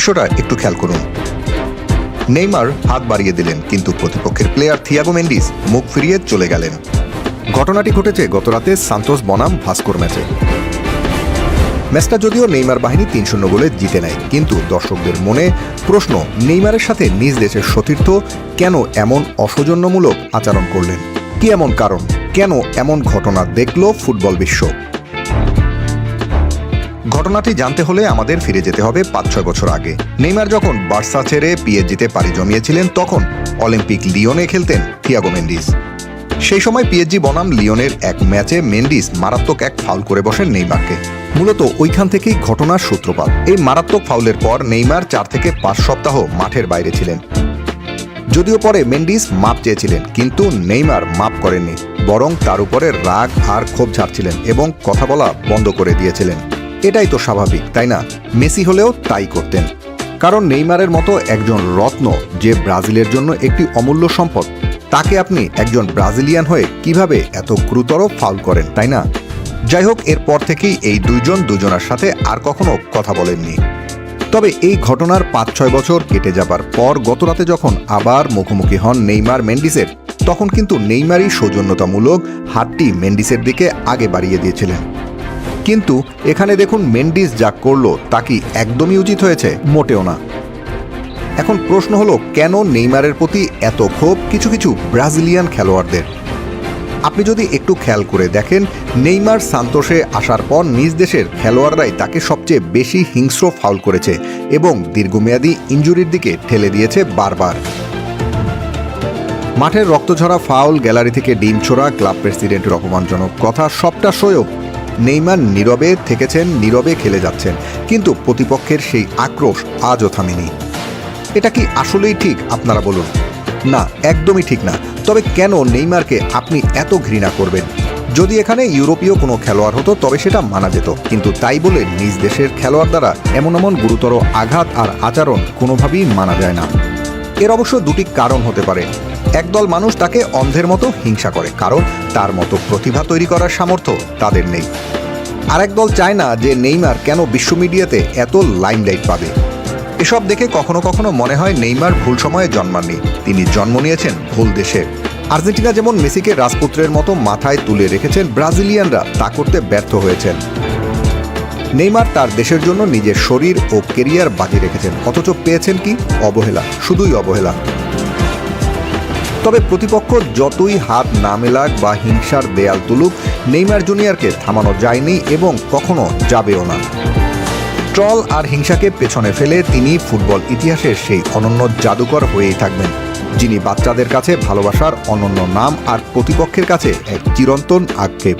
দৃশ্যটা একটু খেয়াল করুন। নেইমার হাত বাড়িয়ে দিলেন, কিন্তু প্রতিপক্ষের প্লেয়ার থিয়াগো মেন্ডিস মুখ ফিরিয়ে চলে গেলেন। ঘটনাটি ঘটেছে গতরাতে সান্তোস বনাম ভাস্কোর ম্যাচে। ম্যাচটা যদিও নেইমার বাহিনী ৩-০ গোলে জিতে নেয়, কিন্তু দর্শকদের মনে প্রশ্ন, নেইমারের সাথে নিজ দেশের সতীর্থ কেন এমন অসৌজন্যমূলক আচরণ করলেন? কি এমন কারণ? কেন এমন ঘটনা দেখল ফুটবল বিশ্ব? ঘটনাটি জানতে হলে আমাদের ফিরে যেতে হবে ৫-৬ বছর আগে। নেইমার যখন বার্সা ছেড়ে পিএসজিতে পাড়ি জমিয়েছিলেন, তখন অলিম্পিক লিওনে খেলতেন থিয়াগো মেন্ডিস। সেই সময় পিএসজি বনাম লিওনের এক ম্যাচে মেন্ডিস মারাত্মক এক ফাউল করে বসেন নেইমারকে। মূলত ওইখান থেকেই ঘটনার সূত্রপাত। এই মারাত্মক ফাউলের পর নেইমার ৪ থেকে ৫ সপ্তাহ মাঠের বাইরে ছিলেন। যদিও পরে মেন্ডিস মাপ চেয়েছিলেন, কিন্তু নেইমার মাপ করেননি, বরং তার উপরে রাগ আর ক্ষোভ ঝাড়ছিলেন এবং কথা বলা বন্ধ করে দিয়েছিলেন। এটাই তো স্বাভাবিক, তাই না? মেসি হলেও তাই করতেন। কারণ নেইমারের মতো একজন রত্ন, যে ব্রাজিলের জন্য একটি অমূল্য সম্পদ, তাকে আপনি একজন ব্রাজিলিয়ান হয়ে কিভাবে এত গুরুতর ফাউল করেন, তাই না? যাই হোক, এরপর থেকেই এই দুজনার সাথে আর কখনো কথা বলেননি। তবে এই ঘটনার ৫-৬ বছর কেটে যাবার পর গতরাতে যখন আবার মুখোমুখি হন নেইমার মেন্ডিসের, তখন কিন্তু নেইমারই সৌজন্যতামূলক হাতটি মেন্ডিসের দিকে আগে বাড়িয়ে দিয়েছিলেন। কিন্তু এখানে দেখুন, মেন্ডিস যা করলো তা কি একদমই উচিত হয়েছে? মোটেও না। এখন প্রশ্ন হলো, কেন নেইমারের প্রতি এত ক্ষোভ কিছু কিছু ব্রাজিলিয়ান খেলোয়াড়দের? আপনি যদি একটু খেয়াল করে দেখেন, নেইমার সান্তোসে আসার পর নিজ দেশের খেলোয়াড়রাই তাকে সবচেয়ে বেশি হিংস্র ফাউল করেছে এবং দীর্ঘমেয়াদী ইনজুরির দিকে ঠেলে দিয়েছে বারবার। মাঠের রক্তঝরা ফাউল, গ্যালারি থেকে ডিম ছোড়া, ক্লাব প্রেসিডেন্টের অপমানজনক কথা, সবটা সয়েও নেইমার নীরবে থেকেছেন, নীরবে খেলে যাচ্ছেন। কিন্তু প্রতিপক্ষের সেই আক্রোশ আজও থামেনি। এটা কি আসলেই ঠিক? আপনারা বলুন। না, একদমই ঠিক না। তবে কেন নেইমারকে আপনি এত ঘৃণা করবেন? যদি এখানে ইউরোপীয় কোনো খেলোয়াড় হতো তবে সেটা মানা যেত, কিন্তু তাই বলে নিজ দেশের খেলোয়াড় দ্বারা এমন গুরুতর আঘাত আর আচরণ কোনোভাবেই মানা যায় না। এর অবশ্য দুটি কারণ হতে পারে। একদল মানুষ তাকে অন্ধের মতো হিংসা করে, কারণ তার মতো প্রতিভা তৈরি করার সামর্থ্য তাদের নেই। আরেক দল চায় না যে নেইমার কেন বিশ্ব মিডিয়াতে এত লাইমলাইট পাবে। এসব দেখে কখনো কখনো মনে হয় নেইমার ভুল সময়ে জন্মাননি, তিনি জন্ম নিয়েছেন ভুল দেশে। আর্জেন্টিনা যেমন মেসিকে রাজপুত্রের মতো মাথায় তুলে রেখেছেন, ব্রাজিলিয়ানরা তা করতে ব্যর্থ হয়েছেন। নেইমার তার দেশের জন্য নিজের শরীর ও কেরিয়ার বাজি রেখেছেন, অথচ পেয়েছেন কি? অবহেলা, শুধুই অবহেলা। তবে প্রতিপক্ষ যতই হাত না মেলাক বা হিংসার দেয়াল তুলুক, নেইমার জুনিয়রকে থামানো যায়নি এবং কখনো যাবেও না। ট্রল আর হিংসাকে পেছনে ফেলে তিনি ফুটবল ইতিহাসের সেই অনন্য জাদুকর হয়েই থাকবেন, যিনি বাচ্চাদের কাছে ভালোবাসার অনন্য নাম আর প্রতিপক্ষের কাছে এক চিরন্তন আক্ষেপ।